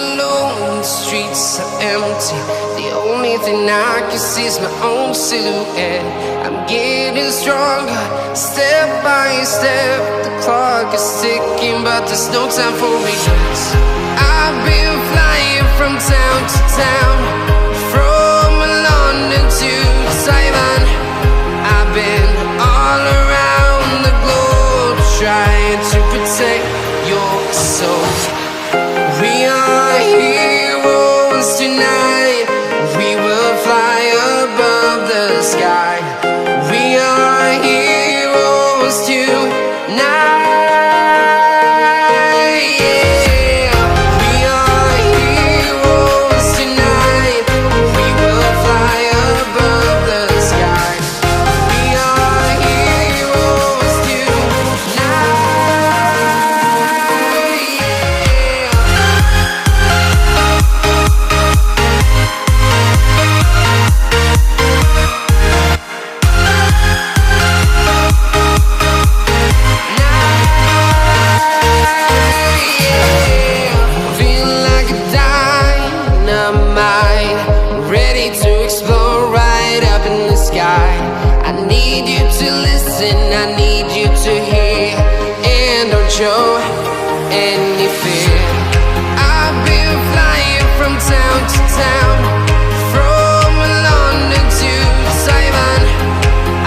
alone, the streets are empty. The only thing I can see is my own silhouette. I'm getting stronger, step by step. The clock is ticking, but there's no time for regrets. I've been flying from town to town, from London to Taiwan. I've been all around the globe, trying to protect your soul. We are heroes tonight. We will fly above the sky. We are heroes tonight. I need you to listen, I need you to hear, and don't show any fear. I've been flying from town to town, from London to Taiwan.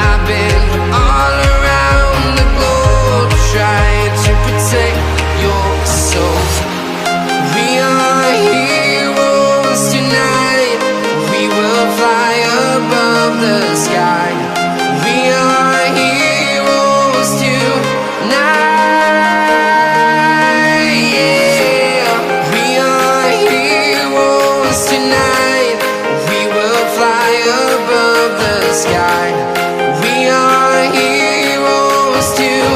I've been all around the globe, trying to protect your soul. We are heroes tonight. We will fly above the sky. We are heroes tonight. Yeah. We are heroes tonight. We will fly above the sky. We are heroes tonight.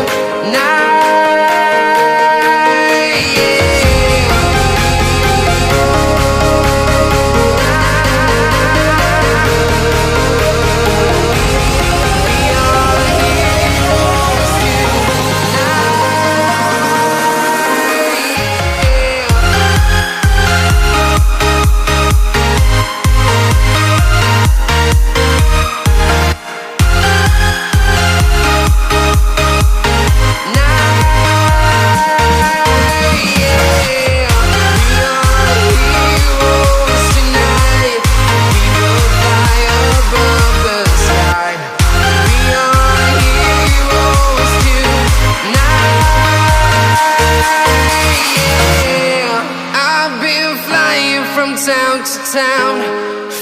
Town to town,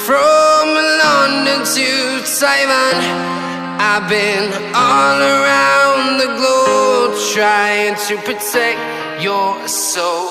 from London to Taiwan. I've been all around the globe, trying to protect your soul.